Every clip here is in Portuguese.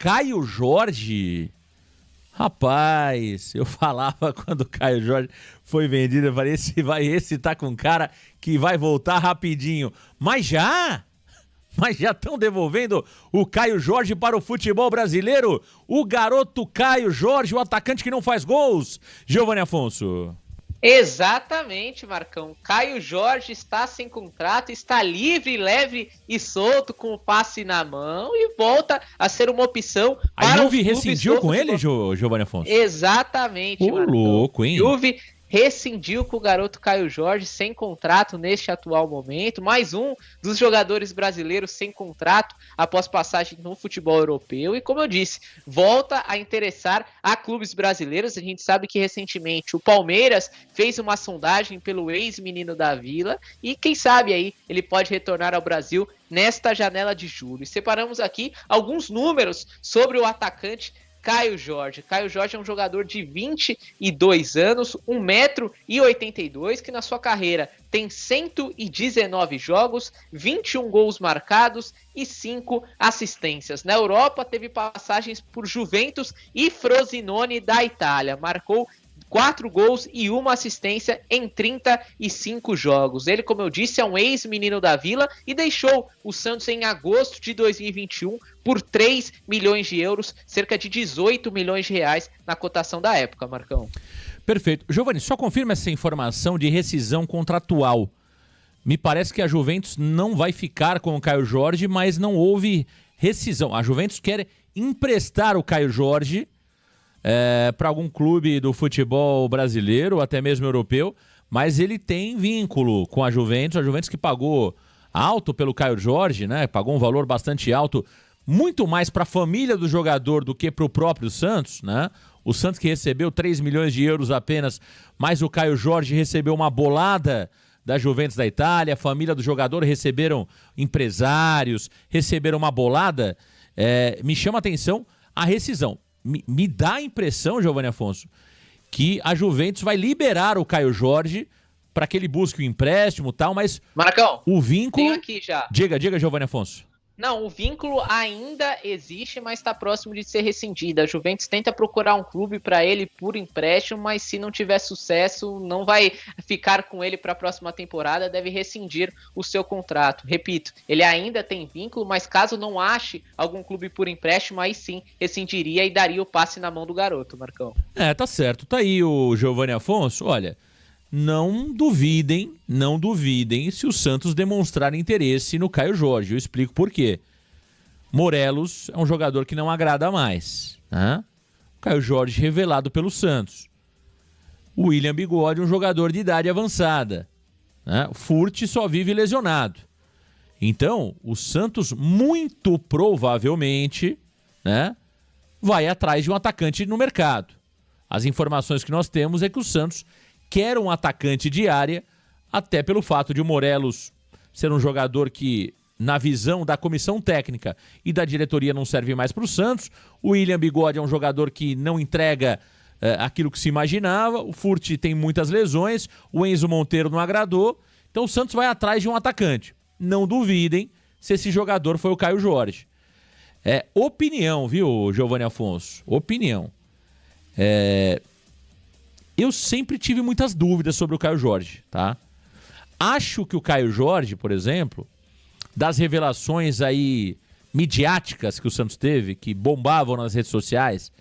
Caio Jorge... Rapaz, eu falava quando o Caio Jorge foi vendido, eu falei, esse tá com cara que vai voltar rapidinho. Mas já estão devolvendo o Caio Jorge para o futebol brasileiro? O garoto Caio Jorge, o atacante que não faz gols. Giovanni Afonso. Exatamente, Marcão. Caio Jorge está sem contrato, está livre, leve e solto com o passe na mão e volta a ser uma opção para a Juve rescindiu com ele, Giovanni Afonso? Exatamente, Marcão. Louco, hein? Juve rescindiu com o garoto Caio Jorge sem contrato neste atual momento. Mais um dos jogadores brasileiros sem contrato após passagem no futebol europeu. E como eu disse, volta a interessar a clubes brasileiros. A gente sabe que recentemente o Palmeiras fez uma sondagem pelo ex-menino da Vila. E quem sabe aí ele pode retornar ao Brasil nesta janela de julho. E separamos aqui alguns números sobre o atacante Caio Jorge. Caio Jorge é um jogador de 22 anos, 1,82 m, que na sua carreira tem 119 jogos, 21 gols marcados e 5 assistências. Na Europa, teve passagens por Juventus e Frosinone da Itália. Marcou 4 gols e 1 assistência em 35 jogos. Ele, como eu disse, é um ex-menino da Vila e deixou o Santos em agosto de 2021 por 3 milhões de euros, cerca de 18 milhões de reais na cotação da época, Marcão. Perfeito. Giovanni, só confirma essa informação de rescisão contratual. Me parece que a Juventus não vai ficar com o Caio Jorge, mas não houve rescisão. A Juventus quer emprestar o Caio Jorge para algum clube do futebol brasileiro, ou até mesmo europeu, mas ele tem vínculo com a Juventus que pagou alto pelo Caio Jorge, né? Pagou um valor bastante alto, muito mais para a família do jogador do que para o próprio Santos, né? O Santos que recebeu 3 milhões de euros apenas, mas o Caio Jorge recebeu uma bolada da Juventus da Itália, a família do jogador receberam empresários, receberam uma bolada. Me chama a atenção a rescisão. Me dá a impressão, Giovanni Afonso, que a Juventus vai liberar o Caio Jorge para que ele busque o empréstimo e tal, mas Marcão, o vínculo... tem aqui já. Diga, Giovanni Afonso. Não, o vínculo ainda existe, mas está próximo de ser rescindido. A Juventus tenta procurar um clube para ele por empréstimo, mas se não tiver sucesso, não vai ficar com ele para a próxima temporada, deve rescindir o seu contrato. Repito, ele ainda tem vínculo, mas caso não ache algum clube por empréstimo, aí sim rescindiria e daria o passe na mão do garoto, Marcão. Tá certo. Tá aí o Giovanni Afonso. Olha, não duvidem se o Santos demonstrar interesse no Caio Jorge. Eu explico por quê. Morelos é um jogador que não agrada mais, né? O Caio Jorge revelado pelo Santos. O William Bigode um jogador de idade avançada, né? O Furt só vive lesionado. Então, o Santos muito provavelmente, né, vai atrás de um atacante no mercado. As informações que nós temos é que o Santos quer um atacante de área, até pelo fato de o Morelos ser um jogador que, na visão da comissão técnica e da diretoria, não serve mais para o Santos. O William Bigode é um jogador que não entrega aquilo que se imaginava. O Furt tem muitas lesões. O Enzo Monteiro não agradou. Então o Santos vai atrás de um atacante. Não duvidem se esse jogador foi o Caio Jorge. Opinião, viu, Giovanni Afonso? Opinião. Eu sempre tive muitas dúvidas sobre o Caio Jorge, tá? Acho que o Caio Jorge, por exemplo, das revelações aí midiáticas que o Santos teve, que bombavam nas redes sociais,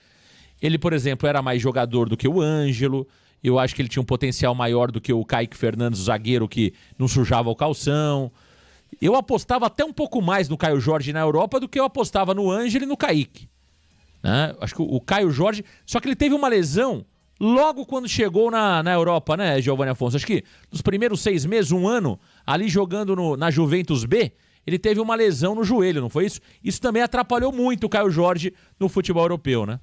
ele, por exemplo, era mais jogador do que o Ângelo. Eu acho que ele tinha um potencial maior do que o Kaique Fernandes, o zagueiro que não sujava o calção. Eu apostava até um pouco mais no Caio Jorge na Europa do que eu apostava no Ângelo e no Kaique, né? Acho que o Caio Jorge... Só que ele teve uma lesão logo quando chegou na Europa, né, Giovanni Afonso? Acho que nos primeiros 6 meses, 1 ano, ali jogando na Juventus B, ele teve uma lesão no joelho, não foi isso? Isso também atrapalhou muito o Caio Jorge no futebol europeu, né?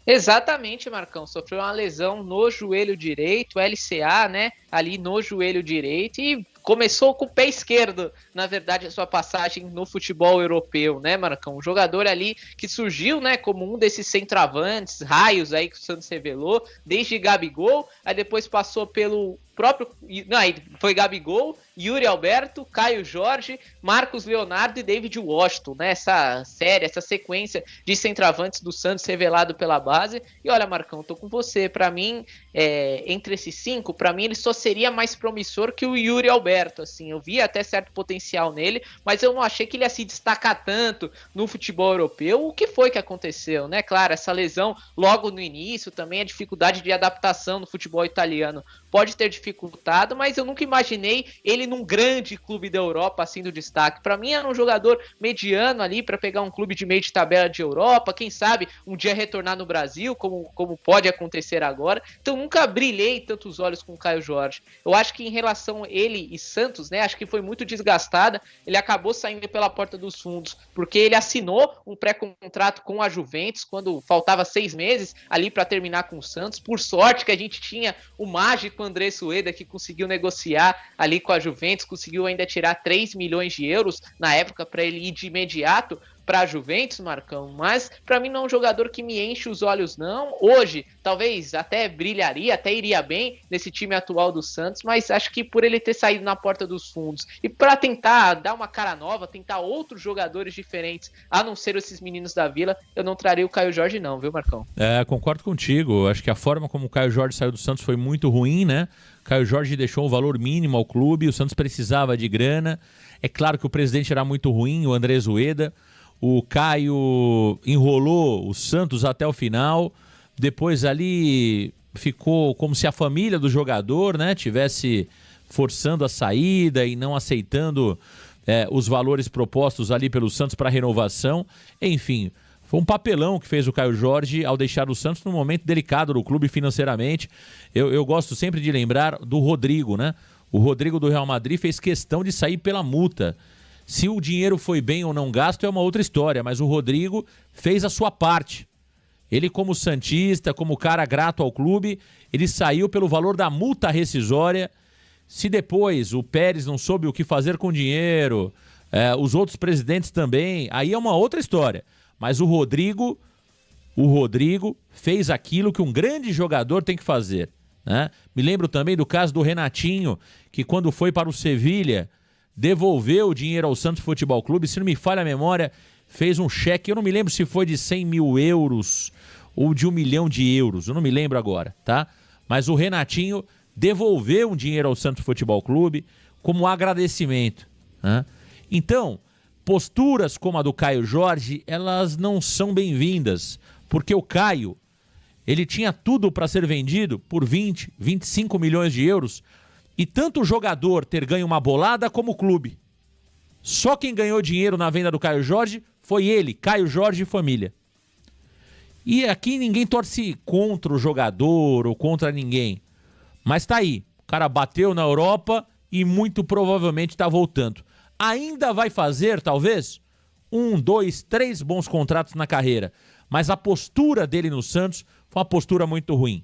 Exatamente, Marcão. Sofreu uma lesão no joelho direito, LCA, né? Ali no joelho direito e começou com o pé esquerdo, na verdade, a sua passagem no futebol europeu, né, Marcão? Um jogador ali que surgiu, né, como um desses centroavantes, raios aí que o Santos revelou, desde Gabigol, aí depois passou pelo próprio... Não, aí foi Gabigol, Yuri Alberto, Caio Jorge, Marcos Leonardo e David Washington, né? Essa série, essa sequência de centroavantes do Santos revelado pela base. E olha, Marcão, tô com você. Para mim, entre esses 5, para mim ele só seria mais promissor que o Yuri Alberto, assim. Eu vi até certo potencial nele, mas eu não achei que ele ia se destacar tanto no futebol europeu. O que foi que aconteceu, né? Claro, essa lesão logo no início, também a dificuldade de adaptação no futebol italiano pode ter dificultado, mas eu nunca imaginei ele num grande clube da Europa, assim, do destaque. Para mim era um jogador mediano ali para pegar um clube de meio de tabela de Europa, quem sabe um dia retornar no Brasil, como pode acontecer agora. Então nunca brilhei tantos olhos com o Caio Jorge. Eu acho que em relação a ele e Santos, né, acho que foi muito desgastada, ele acabou saindo pela porta dos fundos, porque ele assinou um pré-contrato com a Juventus quando faltava 6 meses ali para terminar com o Santos. Por sorte que a gente tinha o mágico André Sueda, que conseguiu negociar ali com a Juventus, conseguiu ainda tirar 3 milhões de euros na época para ele ir de imediato para a Juventus, Marcão, mas para mim não é um jogador que me enche os olhos, não. Hoje, talvez até brilharia, até iria bem nesse time atual do Santos, mas acho que por ele ter saído na porta dos fundos e para tentar dar uma cara nova, tentar outros jogadores diferentes, a não ser esses meninos da Vila, eu não traria o Caio Jorge não, viu, Marcão? Concordo contigo. Acho que a forma como o Caio Jorge saiu do Santos foi muito ruim, né? Caio Jorge deixou um valor mínimo ao clube, o Santos precisava de grana. É claro que o presidente era muito ruim, o André Sueda. O Caio enrolou o Santos até o final. Depois ali ficou como se a família do jogador, né, tivesse forçando a saída e não aceitando os valores propostos ali pelo Santos para renovação. Enfim, foi um papelão que fez o Caio Jorge ao deixar o Santos num momento delicado do clube financeiramente. Eu gosto sempre de lembrar do Rodrigo, né? O Rodrigo do Real Madrid fez questão de sair pela multa. Se o dinheiro foi bem ou não gasto é uma outra história, mas o Rodrigo fez a sua parte. Ele, como santista, como cara grato ao clube, ele saiu pelo valor da multa rescisória. Se depois o Pérez não soube o que fazer com o dinheiro, os outros presidentes também, aí é uma outra história. Mas o Rodrigo fez aquilo que um grande jogador tem que fazer, né? Me lembro também do caso do Renatinho, que quando foi para o Sevilha, devolveu o dinheiro ao Santos Futebol Clube, se não me falha a memória, fez um cheque, eu não me lembro se foi de 100 mil euros ou de 1 milhão de euros, eu não me lembro agora, tá? Mas o Renatinho devolveu um dinheiro ao Santos Futebol Clube como agradecimento, né? Então, posturas como a do Caio Jorge, elas não são bem-vindas, porque o Caio, ele tinha tudo para ser vendido por 20, 25 milhões de euros, e tanto o jogador ter ganho uma bolada como o clube. Só quem ganhou dinheiro na venda do Caio Jorge foi ele, Caio Jorge e família. E aqui ninguém torce contra o jogador ou contra ninguém. Mas tá aí, o cara bateu na Europa e muito provavelmente está voltando. Ainda vai fazer, talvez, 1, 2, 3 bons contratos na carreira. Mas a postura dele no Santos foi uma postura muito ruim.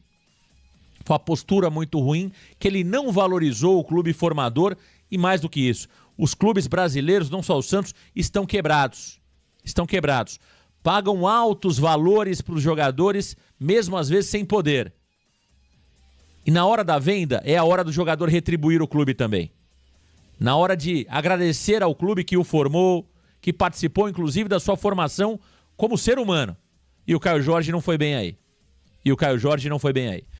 Foi uma postura muito ruim, que ele não valorizou o clube formador e mais do que isso, os clubes brasileiros, não só o Santos, estão quebrados. Estão quebrados. Pagam altos valores para os jogadores, mesmo às vezes sem poder. E na hora da venda, é a hora do jogador retribuir o clube também. Na hora de agradecer ao clube que o formou, que participou inclusive da sua formação como ser humano. E o Caio Jorge não foi bem aí.